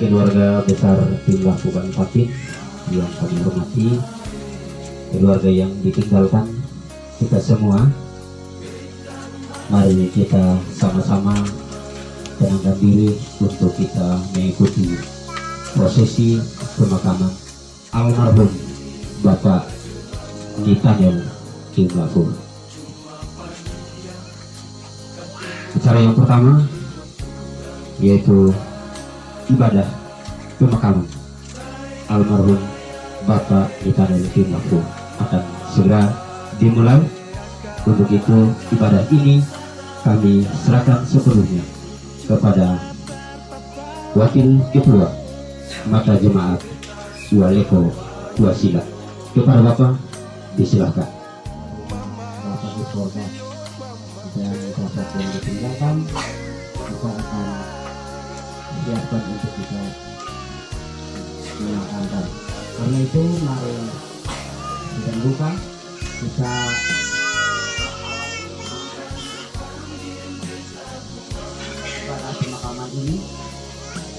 keluarga besar tim Lakukan Patin yang kami hormati, keluarga yang ditinggalkan kita semua, mari kita sama-sama tenangkan diri untuk kita mengikuti prosesi pemakaman almarhum Bapak Nathaniel Kim Laku. Acara yang pertama yaitu ibadah pemakaman almarhum Bapak Nathaniel Kim Laku akan segera dimulai. Untuk itu ibadah ini kami serahkan sepenuhnya kepada Wakil Ketua Mata Jemaat Waleko Wasila. Kepada Bapak disilahkan. Bapak di sorga dan Bapak yang ditinggalkan, kita akan siapkan untuk kita menangkan. Karena itu mari kita buka, kita pada pemakaman ini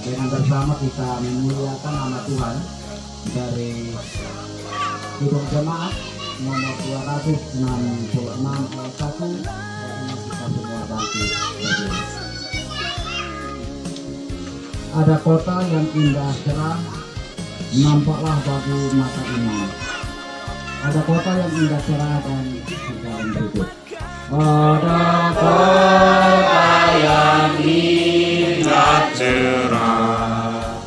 dengan bersama kita memuliakan nama Tuhan dari Gedung Jemaat nomor 266 ayat 1. Ini kita semua bantu berdiri. Ada kota yang indah cerah, nampaklah bagi mata iman. Ada kota yang indah cerah dan jalan berikut. Ada kota yang indah cerah,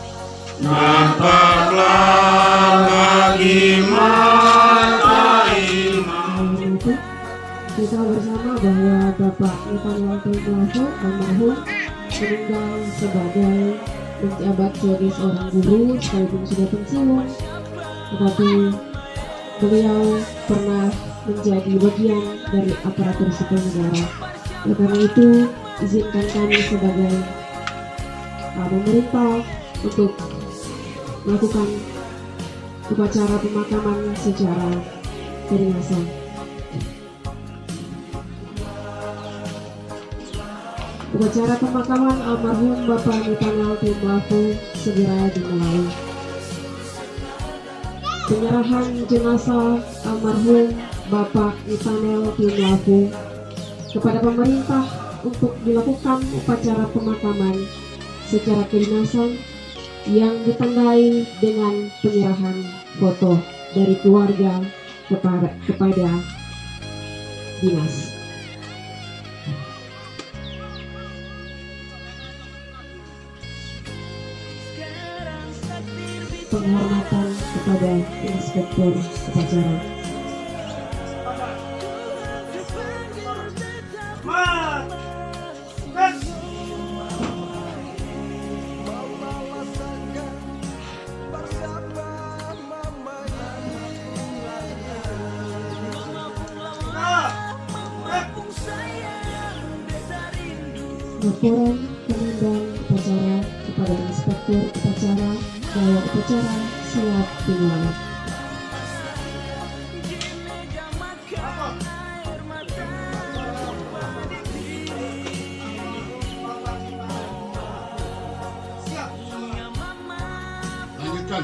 nampaklah bagi mata iman. Kita bersama bahwa Bapak Nathaniel Kim Laku almarhum meninggal sebagai menjabat sebagai seorang guru sekalipun sudah pensiun, tetapi beliau pernah menjadi bagian dari aparatur sipil negara. Oleh karena itu izinkan kami sebagai pemerintah untuk melakukan upacara pemakaman secara kedinasan. Upacara pemakaman almarhum Bapak Nathaniel Kim Laku segera dimulai. Penyerahan jenazah almarhum Bapak Nathaniel Kim Laku kepada pemerintah untuk dilakukan upacara pemakaman secara kedinasan yang ditandai dengan penyerahan foto dari keluarga kepada dinas. Penghormatan kepada Inspektur Upacara. Laporan Komandan Upacara kepada Inspektur Upacara bahwa upacara siap dimulai. Lanjutkan.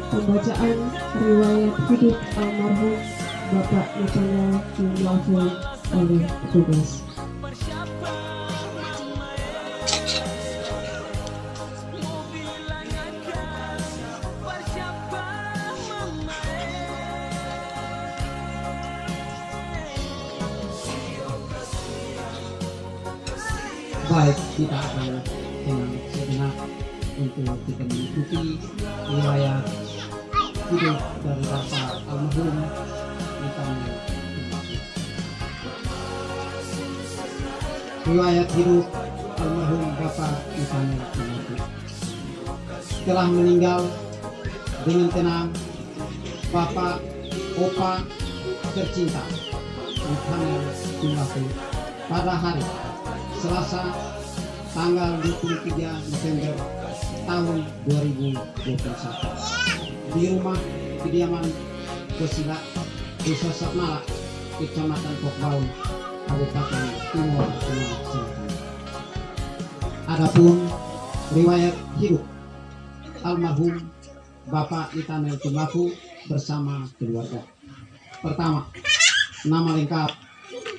Pembacaan riwayat hidup almarhum Bapak Nathaniel Kim Laku oleh petugas. Baik, kita akan dengan sejenak untuk kita mengikuti riwayat hidup dari Bapak almarhum Nathaniel Kim Laku. Riwayat hidup almarhum Bapak Nathaniel Kim Laku. Setelah meninggal dengan tenang, Bapak Opa tercinta Nathaniel Kim Laku pada hari Selasa tanggal 23 Desember tahun 2021 di rumah kediaman Kosila, Desa Satmala, Kecamatan Pokbaun, Kabupaten Timur Tengah Selatan. Adapun riwayat hidup almarhum Bapak Nathanael Timlaku bersama keluarga. Pertama, nama lengkap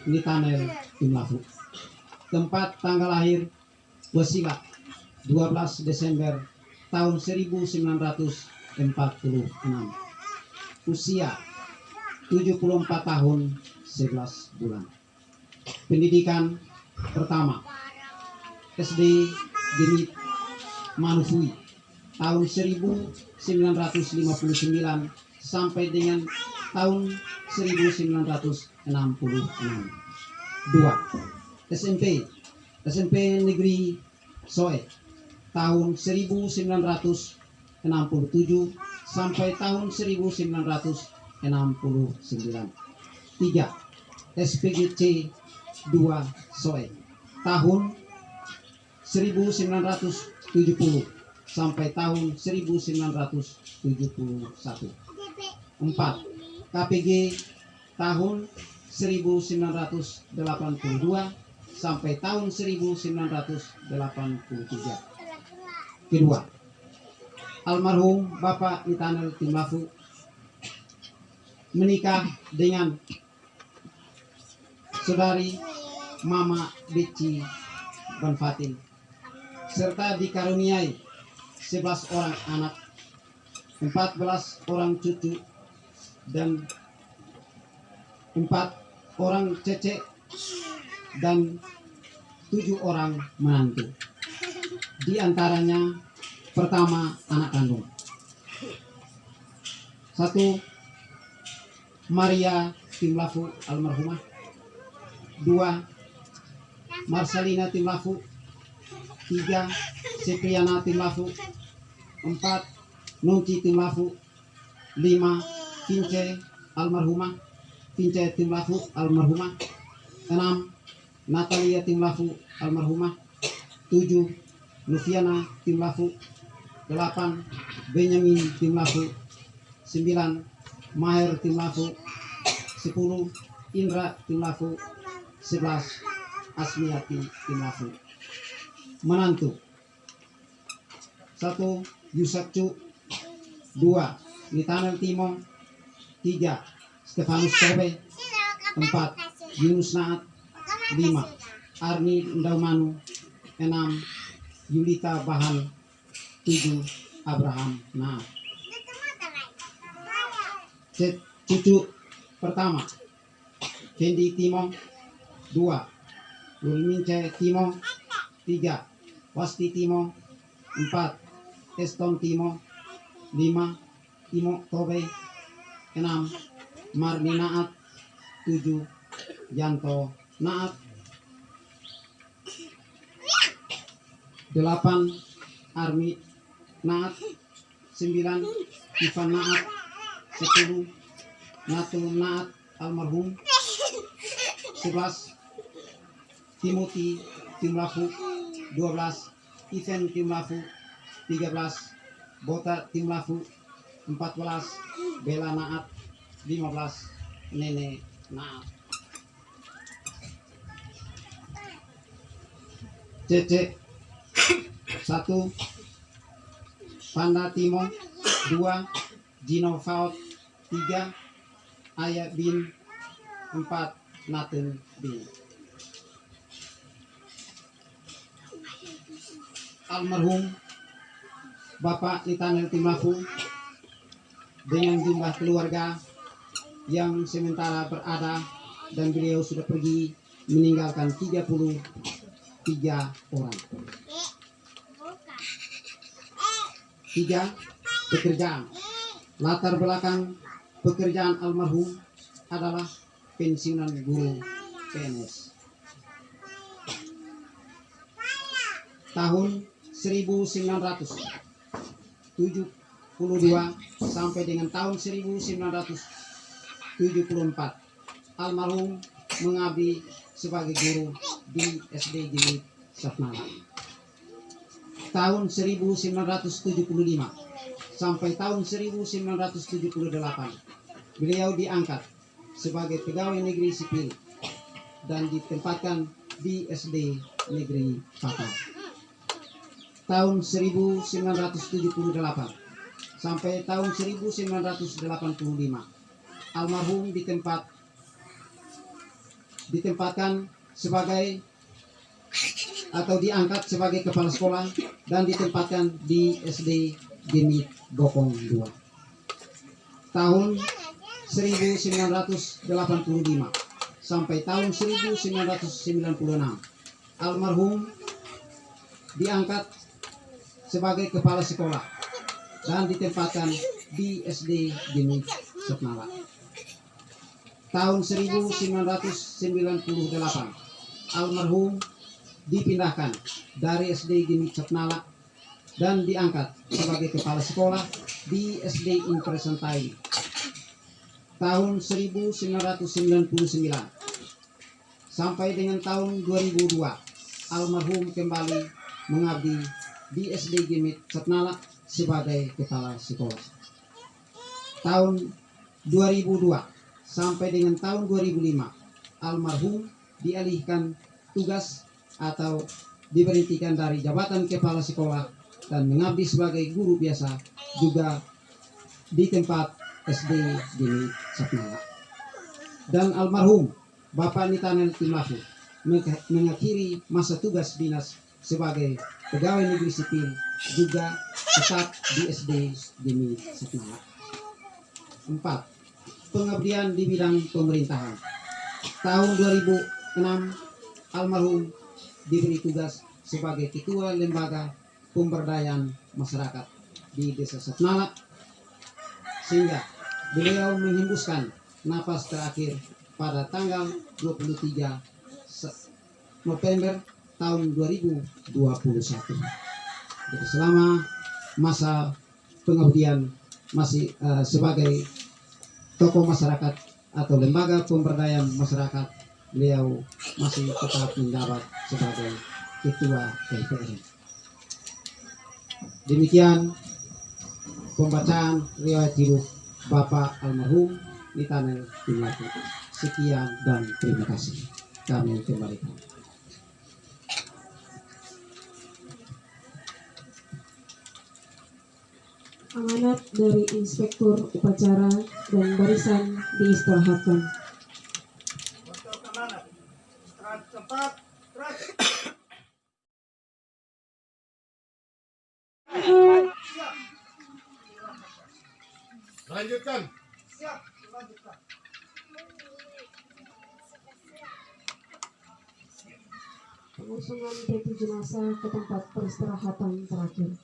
Nathanael Timlaku. Tempat tanggal lahir Wasilah 12 Desember tahun 1946. Usia 74 tahun 11 bulan. Pendidikan pertama SD Genit Manufui tahun 1959 sampai dengan tahun 1966. 2. SMP Negeri Soe tahun 1967 sampai tahun 1969. 3. SPGC 2 Soe tahun 1970 sampai tahun 1971. 4. KPG tahun 1982 sampai tahun 1983. Kedua, almarhum Bapak Nathanael Timlaku menikah dengan saudari Mama Beci Banfatin serta dikaruniai 11 orang anak, 14 orang cucu, dan 4 orang cece dan 7 orang menantu. Di antaranya pertama anak kandung. 1. Maria Timlaku almarhumah. 2. Marcelina Timlaku. 3. Sepriana Timlaku. 4. Nunci Timlaku. 5. Vince almarhumah. Vince Timlaku almarhumah. 6. Natalia Timlaku almarhumah. 7. Luciana Timlaku. 8. Benyamin Timlaku. 9. Maher Timlaku. 10. Indra Timlaku. 11. Asmiati Timlaku. Menantu. 1. Yusakcu. 2. Nathanael Timo. 3. Stefanus Tobe. 4. Yunus Naat. 5. Arni Ndaumanu. 6. Yulita Bahan. 7. Abraham Naat. Cucu pertama Kendi Timo. 2. Lulmince Timo. 3. Wasti Timo. 4. Eston Timo. 5. Timo Tobe. 6. Marni Naat. 7. Yanto Naat. 8. Armi Naat. 9. Ivan Naat. 10. Natu Naat almarhum. 11. Timothy Timlaku. 12. Ivan Timlaku. 13. Bota Timlaku. 14. Bella Naat. 15. Nene Naat. Cece. 1. Panda Timo. 2. Gino Faut. 3. Ayah Bin. 4. Nathan Bin. Almarhum Bapak Nathanael Timlaku dengan jumlah keluarga yang sementara berada dan beliau sudah pergi meninggalkan 33 orang. 3. Pekerjaan. Latar belakang pekerjaan almarhum adalah pensiunan guru PNS. Tahun 1972 sampai dengan tahun 1974 almarhum mengabdi sebagai guru di SD Genit Satmala. Tahun 1975 sampai tahun 1978 beliau diangkat sebagai pegawai negeri sipil dan ditempatkan di SD Negeri Pata. Tahun 1978 sampai tahun 1985 almarhum ditempatkan sebagai atau diangkat sebagai kepala sekolah dan ditempatkan di SD Gemit Bokong 2. Tahun 1985 sampai tahun 1996 almarhum diangkat sebagai kepala sekolah dan ditempatkan di SD Gemit Setnala. Tahun 1998 almarhum dipindahkan dari SD Gemit Setnala dan diangkat sebagai kepala sekolah di SD Impresentai. Tahun 1999 sampai dengan tahun 2002 almarhum kembali mengabdi di SD Gemit Setnala sebagai kepala sekolah. Tahun 2002 sampai dengan tahun 2005 almarhum dialihkan tugas atau diberhentikan dari jabatan kepala sekolah dan mengabdi sebagai guru biasa juga di tempat SD Gemit Setnala. Dan almarhum Bapak Nitanel Timlaku mengakhiri masa tugas dinas sebagai pegawai negeri sipil juga tetap di SD Gemit Setnala. 4. Pengabdian di bidang pemerintahan. Tahun 2006 almarhum diberi tugas sebagai ketua lembaga pemberdayaan masyarakat di Desa Setnala, sehingga beliau menghembuskan napas terakhir pada tanggal 23 November tahun 2021. Jadi selama masa pengabdian masih sebagai tokoh masyarakat atau lembaga pemberdayaan masyarakat, beliau masih tetap menjabat sebagai ketua LPM. Demikian pembacaan riwayat hidup Bapak almarhum Nitanel Timlaku. Sekian dan terima kasih. Kami kembalikan. Amanat dari Inspektur Upacara dan barisan diistirahatkan. Lanjutkan. Pengusungan peti jenazah ke tempat peristirahatan terakhir.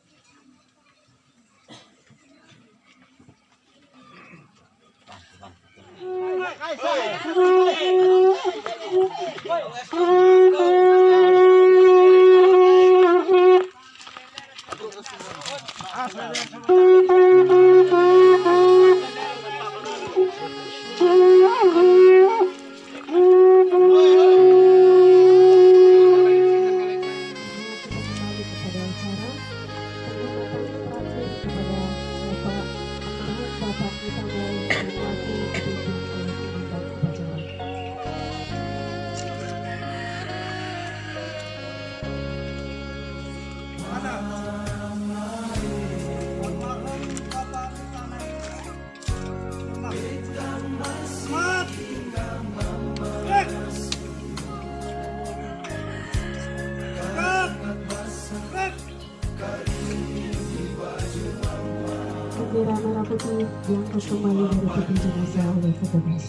Bendera merah putih diangkat kembali dari peti jenazah oleh petugas.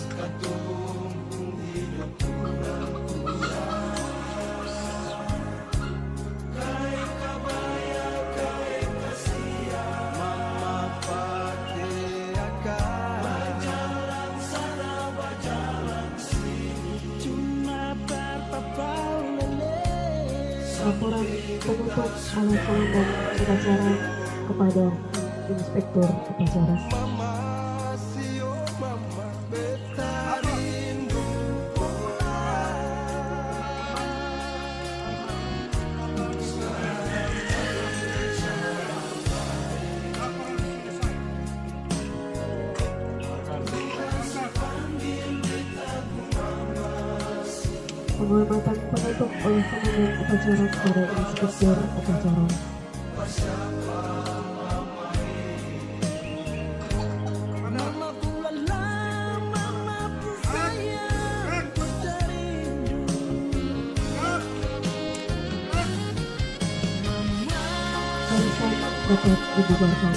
Laporan penutup oleh komandan upacara kepada Inspektur Upacara. Penghormatan penutup oleh komandan upacara kepada inspektur upacara. Barisan dapat dibubarkan.